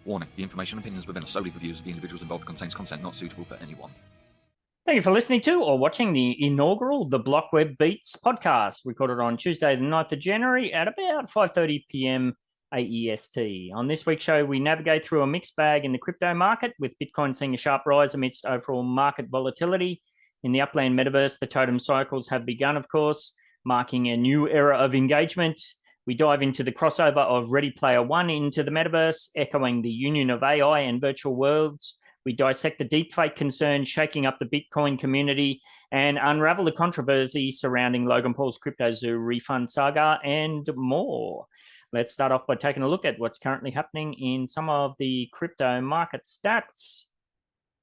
Warning, the information and opinions within are solely the views of the individuals involved contains content not suitable for anyone. Thank you for listening to or watching the inaugural The BlockWeb Beats podcast, recorded on Tuesday, the 9th of January at about 5:30 p.m. AEST. On this week's show, we navigate through a mixed bag in the crypto market, with Bitcoin seeing a sharp rise amidst overall market volatility. In the Upland Metaverse, the Totem Cycles have begun, of course, marking a new era of engagement. We dive into the crossover of Ready Player One into the Metaverse, echoing the union of AI and virtual worlds. We dissect the deepfake concerns shaking up the Bitcoin community and unravel the controversy surrounding Logan Paul's CryptoZoo refund saga and more. Let's start off by taking a look at what's currently happening in some of the crypto market stats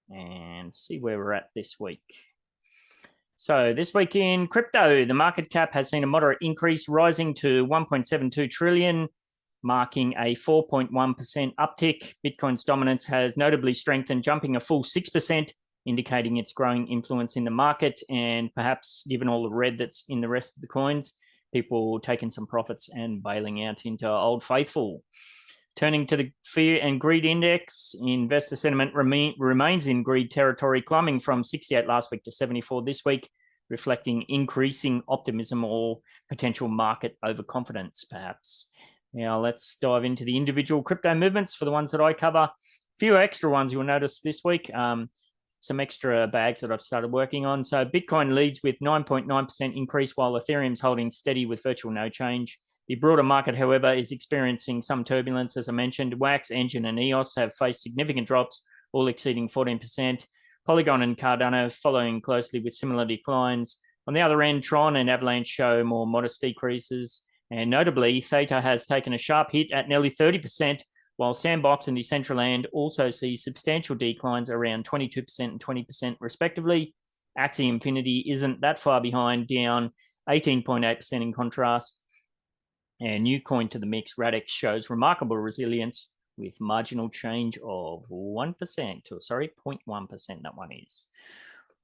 and see where we're at this week. So this week in crypto, the market cap has seen a moderate increase, rising to 1.72 trillion, marking a 4.1% uptick. Bitcoin's dominance has notably strengthened, jumping a full 6%, indicating its growing influence in the market. And perhaps, given all the red that's in the rest of the coins, people taking some profits and bailing out into Old Faithful. Turning to the fear and greed index, investor sentiment remains in greed territory, climbing from 68 last week to 74 this week, reflecting increasing optimism or potential market overconfidence, perhaps. Now, let's dive into the individual crypto movements for the ones that I cover. A few extra ones you'll notice this week, some extra bags that I've started working on. So Bitcoin leads with 9.9% increase, while Ethereum's holding steady with virtual no change. The broader market, however, is experiencing some turbulence. As I mentioned, Wax, Engine, and EOS have faced significant drops, all exceeding 14%. Polygon and Cardano following closely with similar declines. On the other end, Tron and Avalanche show more modest decreases. And notably, Theta has taken a sharp hit at nearly 30%, while Sandbox and Decentraland also see substantial declines around 22% and 20% respectively. Axie Infinity isn't that far behind, down 18.8% in contrast. And new coin to the mix, Radix, shows remarkable resilience with marginal change of 1%, or 0.1% that one is.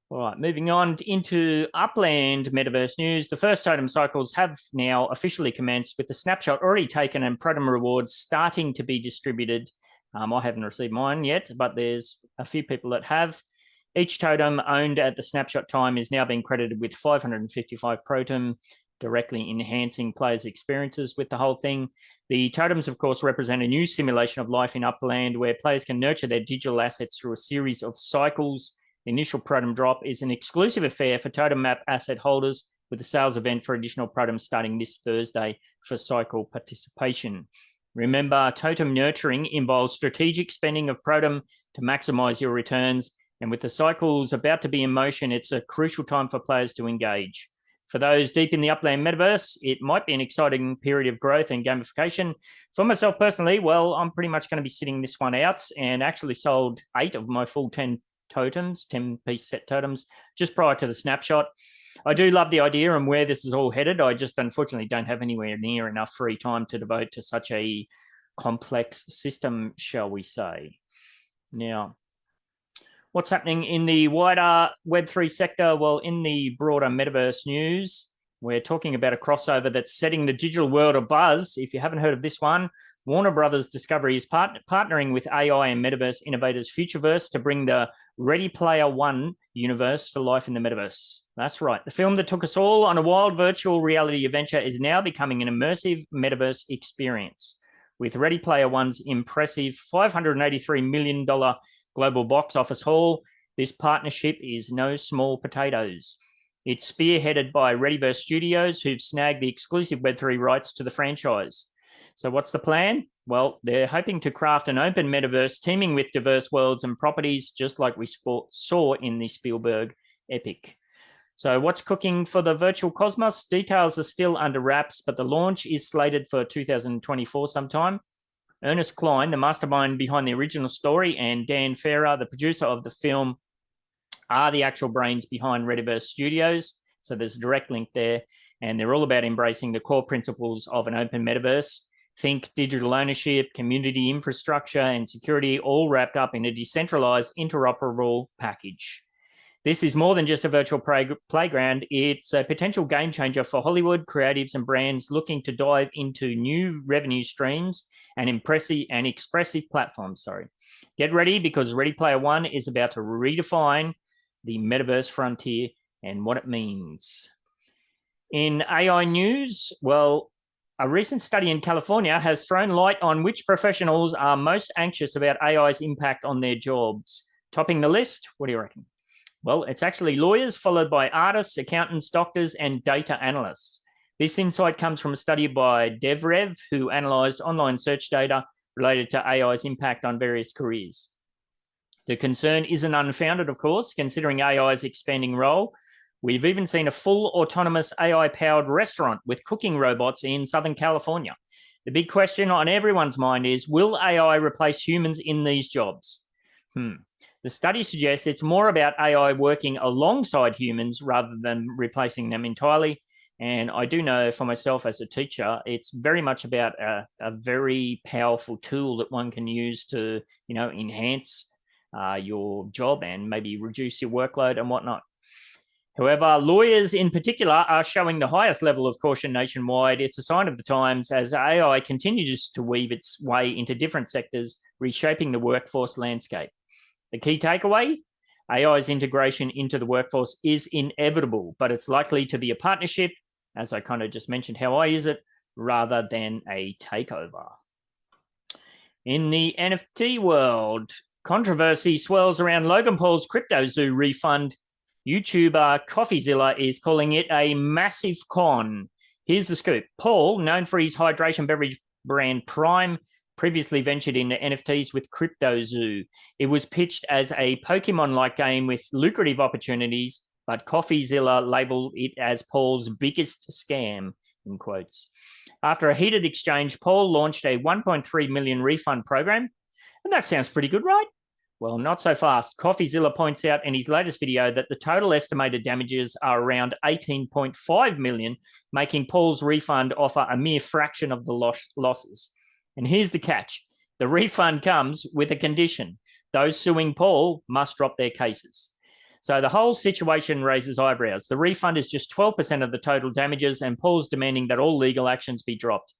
All right, moving on into Upland Metaverse news. The first Totem Cycles have now officially commenced, with the snapshot already taken and Totem rewards starting to be distributed. I haven't received mine yet, but there's a few people that have. Each totem owned at the snapshot time is now being credited with 555 Totem, directly enhancing players' experiences with the whole thing. The totems, of course, represent a new simulation of life in Upland, where players can nurture their digital assets through a series of cycles. The initial Totem drop is an exclusive affair for Totem Map asset holders, with a sales event for additional Totems starting this Thursday for cycle participation. Remember, Totem nurturing involves strategic spending of Totem to maximize your returns, and with the cycles about to be in motion, it's a crucial time for players to engage. For those deep in the Upland Metaverse, it might be an exciting period of growth and gamification. For myself personally, well, I'm pretty much going to be sitting this one out, and actually sold 8 of my full 10 totems, 10-piece set totems, just prior to the snapshot. I do love the idea and where this is all headed. I just unfortunately don't have anywhere near enough free time to devote to such a complex system, shall we say. Now, what's happening in the wider Web3 sector? Well, in the broader Metaverse news, we're talking about a crossover that's setting the digital world abuzz. If you haven't heard of this one, Warner Brothers Discovery is partnering with AI and Metaverse innovators Futureverse to bring the Ready Player One universe to life in the Metaverse. That's right. The film that took us all on a wild virtual reality adventure is now becoming an immersive Metaverse experience. With Ready Player One's impressive $583 million global box office haul, this partnership is no small potatoes. It's spearheaded by Readyverse Studios, who've snagged the exclusive Web3 rights to the franchise. So what's the plan? Well, they're hoping to craft an open metaverse teeming with diverse worlds and properties, just like we saw in the Spielberg epic. So what's cooking for the virtual cosmos? Details are still under wraps, but the launch is slated for 2024 sometime. Ernest Cline, the mastermind behind the original story, and Dan Farrer, the producer of the film, are the actual brains behind Readyverse Studios. So there's a direct link there, and they're all about embracing the core principles of an open metaverse. Think digital ownership, community infrastructure, and security, all wrapped up in a decentralized, interoperable package. This is more than just a virtual playground. It's a potential game changer for Hollywood creatives and brands looking to dive into new revenue streams and expressive platforms. Get ready, because Ready Player One is about to redefine the metaverse frontier and what it means. In AI news, well, a recent study in California has thrown light on which professionals are most anxious about AI's impact on their jobs. Topping the list, what do you reckon? Well, it's actually lawyers, followed by artists, accountants, doctors, and data analysts. This insight comes from a study by DevRev, who analysed online search data related to AI's impact on various careers. The concern isn't unfounded, of course, considering AI's expanding role. We've even seen a full autonomous AI-powered restaurant with cooking robots in Southern California. The big question on everyone's mind is, will AI replace humans in these jobs? The study suggests it's more about AI working alongside humans rather than replacing them entirely. And I do know for myself as a teacher, it's very much about a very powerful tool that one can use to, enhance your job and maybe reduce your workload and whatnot. However, lawyers in particular are showing the highest level of caution nationwide. It's a sign of the times as AI continues to weave its way into different sectors, reshaping the workforce landscape. The key takeaway, AI's integration into the workforce is inevitable, but it's likely to be a partnership, as I kind of just mentioned how I use it, rather than a takeover. In the NFT world, controversy swirls around Logan Paul's CryptoZoo refund. YouTuber CoffeeZilla is calling it a massive con. Here's the scoop. Paul, known for his hydration beverage brand Prime, previously ventured into NFTs with CryptoZoo. It was pitched as a Pokemon-like game with lucrative opportunities, but CoffeeZilla labeled it as Paul's biggest scam, in quotes. After a heated exchange, Paul launched a 1.3 million refund program. And that sounds pretty good, right? Well, not so fast. CoffeeZilla points out in his latest video that the total estimated damages are around 18.5 million, making Paul's refund offer a mere fraction of the losses. And here's the catch. The refund comes with a condition. Those suing Paul must drop their cases. So the whole situation raises eyebrows. The refund is just 12% of the total damages, and Paul's demanding that all legal actions be dropped.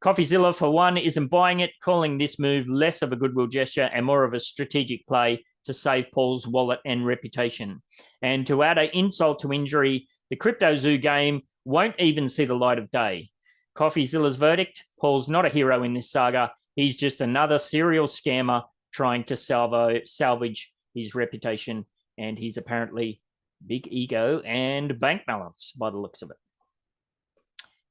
CoffeeZilla, for one, isn't buying it, calling this move less of a goodwill gesture and more of a strategic play to save Paul's wallet and reputation. And to add an insult to injury, the CryptoZoo game won't even see the light of day. CoffeeZilla's verdict, Paul's not a hero in this saga. He's just another serial scammer trying to salvage his reputation and his apparently big ego and bank balance by the looks of it.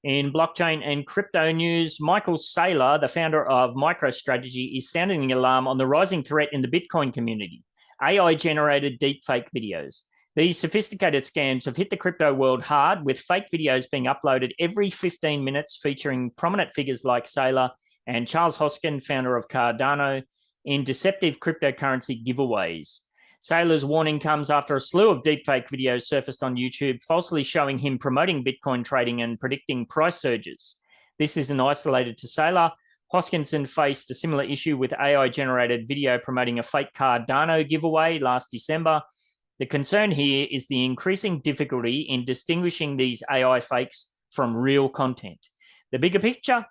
In blockchain and crypto news, Michael Saylor, the founder of MicroStrategy, is sounding the alarm on the rising threat in the Bitcoin community, AI-generated deepfake videos. These sophisticated scams have hit the crypto world hard, with fake videos being uploaded every 15 minutes featuring prominent figures like Saylor and Charles Hoskin, founder of Cardano, in deceptive cryptocurrency giveaways. Saylor's warning comes after a slew of deepfake videos surfaced on YouTube, falsely showing him promoting Bitcoin trading and predicting price surges. This isn't isolated to Saylor. Hoskinson faced a similar issue with AI-generated video promoting a fake Cardano giveaway last December. The concern here is the increasing difficulty in distinguishing these AI fakes from real content. The bigger picture?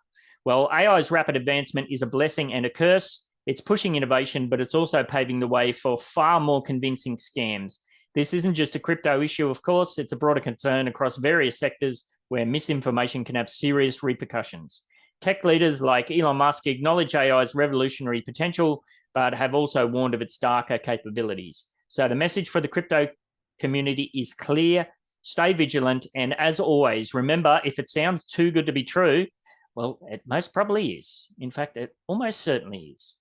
Well, AI's rapid advancement is a blessing and a curse. It's pushing innovation, but it's also paving the way for far more convincing scams. This isn't just a crypto issue, of course. It's a broader concern across various sectors where misinformation can have serious repercussions. Tech leaders like Elon Musk acknowledge AI's revolutionary potential, but have also warned of its darker capabilities. So the message for the crypto community is clear. Stay vigilant. And as always, remember, if it sounds too good to be true, well, it most probably is. In fact, it almost certainly is.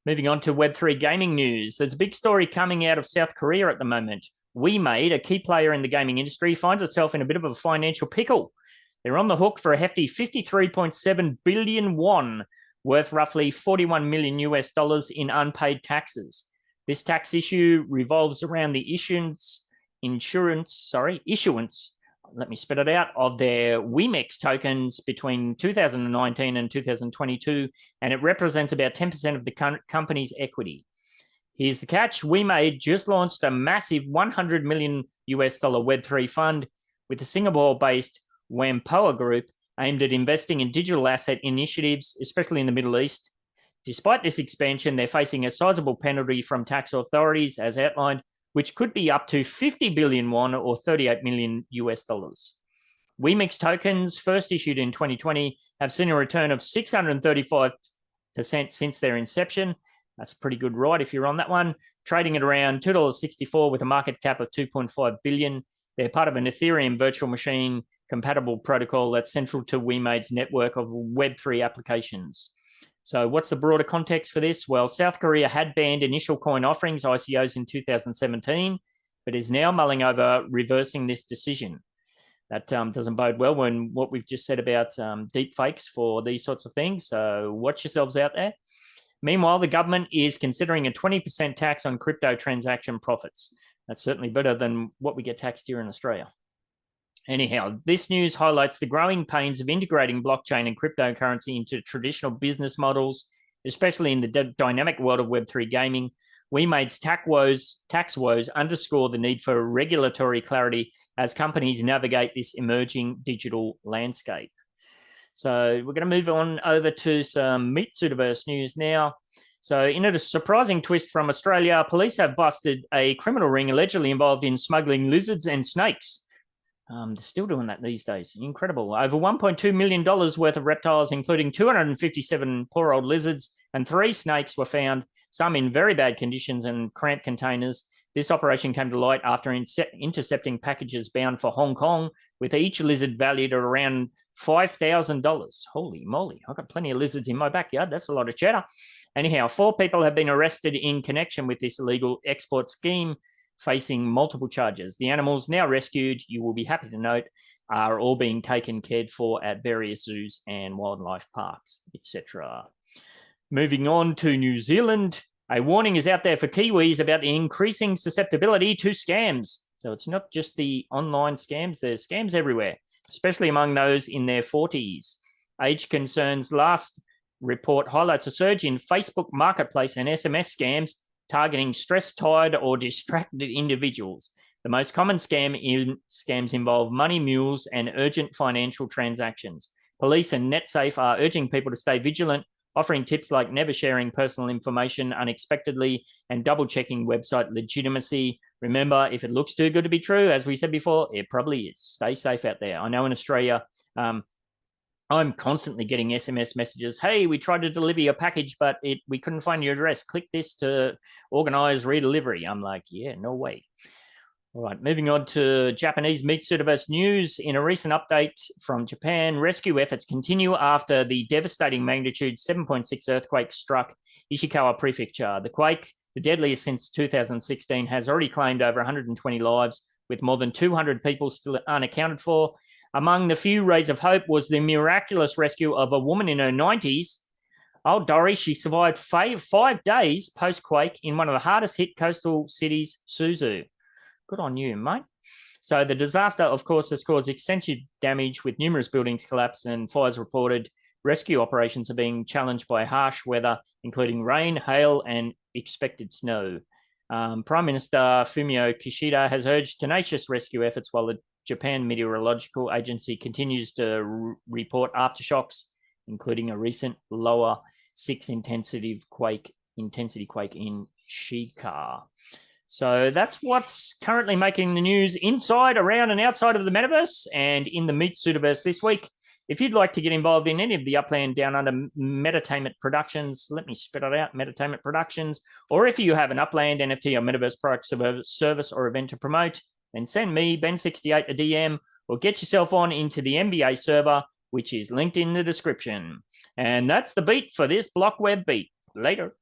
Moving on to Web3 gaming news. There's a big story coming out of South Korea at the moment. WeMade, a key player in the gaming industry, finds itself in a bit of a financial pickle. They're on the hook for a hefty 53.7 billion won, worth roughly 41 million US dollars in unpaid taxes. This tax issue revolves around the issuance, let me spit it out, of their WeMex tokens between 2019 and 2022, and it represents about 10% of the company's equity. Here's the catch. WeMade just launched a massive $100 million Web3 fund with the Singapore-based Wampoa Group aimed at investing in digital asset initiatives, especially in the Middle East. Despite this expansion, they're facing a sizable penalty from tax authorities, as outlined, which could be up to 50 billion won or $38 million. WeMix tokens, first issued in 2020, have seen a return of 635% since their inception. That's a pretty good ride if you're on that one. Trading at around $2.64 with a market cap of 2.5 billion. They're part of an Ethereum virtual machine compatible protocol that's central to WeMade's network of Web3 applications. So what's the broader context for this? Well, South Korea had banned initial coin offerings, ICOs, in 2017, but is now mulling over reversing this decision. That doesn't bode well when what we've just said about deep fakes for these sorts of things. So watch yourselves out there. Meanwhile, the government is considering a 20% tax on crypto transaction profits. That's certainly better than what we get taxed here in Australia. Anyhow, this news highlights the growing pains of integrating blockchain and cryptocurrency into traditional business models, especially in the dynamic world of Web3 gaming. WeMade's tax woes underscore the need for regulatory clarity as companies navigate this emerging digital landscape. So we're going to move on over to some Metaverse news now. So in a surprising twist from Australia, police have busted a criminal ring allegedly involved in smuggling lizards and snakes. They're still doing that these days. Incredible. Over $1.2 million worth of reptiles, including 257 poor old lizards and 3 snakes were found, some in very bad conditions and cramped containers. This operation came to light after intercepting packages bound for Hong Kong, with each lizard valued at around $5,000. Holy moly, I've got plenty of lizards in my backyard. That's a lot of cheddar. Anyhow, 4 people have been arrested in connection with this illegal export scheme, facing multiple charges. The animals now rescued, you will be happy to note, are all being cared for at various zoos and wildlife parks, etc. Moving on to New Zealand, a warning is out there for Kiwis about the increasing susceptibility to scams. So it's not just the online scams, there's scams everywhere, especially among those in their 40s. Age Concern's last report highlights a surge in Facebook Marketplace and SMS scams targeting stressed, tired, or distracted individuals. The most common scams involve money mules and urgent financial transactions. Police and NetSafe are urging people to stay vigilant, offering tips like never sharing personal information unexpectedly and double-checking website legitimacy. Remember, if it looks too good to be true, as we said before, it probably is. Stay safe out there. I know in Australia, I'm constantly getting SMS messages. Hey, we tried to deliver your package, but we couldn't find your address. Click this to organize redelivery. I'm like, yeah, no way. All right, moving on to Japanese Metaverse news. In a recent update from Japan, rescue efforts continue after the devastating magnitude 7.6 earthquake struck Ishikawa Prefecture. The quake, the deadliest since 2016, has already claimed over 120 lives, with more than 200 people still unaccounted for. Among the few rays of hope was the miraculous rescue of a woman in her 90s. Oh, Dory, she survived 5 days post-quake in one of the hardest hit coastal cities, Suzu. Good on you, mate. So the disaster, of course, has caused extensive damage with numerous buildings collapsed and fires reported. Rescue operations are being challenged by harsh weather, including rain, hail, and expected snow. Prime Minister Fumio Kishida has urged tenacious rescue efforts while the Japan Meteorological Agency continues to report aftershocks, including a recent lower 6 intensity quake in Shiga. So that's what's currently making the news inside, around, and outside of the metaverse and in the Metaverse this week. If you'd like to get involved in any of the Upland Down Under Metatainment productions, let me spit it out, Metatainment productions, or if you have an Upland NFT or Metaverse product service or event to promote, then send me, Ben68, a DM, or get yourself on into the NBA server, which is linked in the description. And that's the beat for this BlockWeb Beat. Later.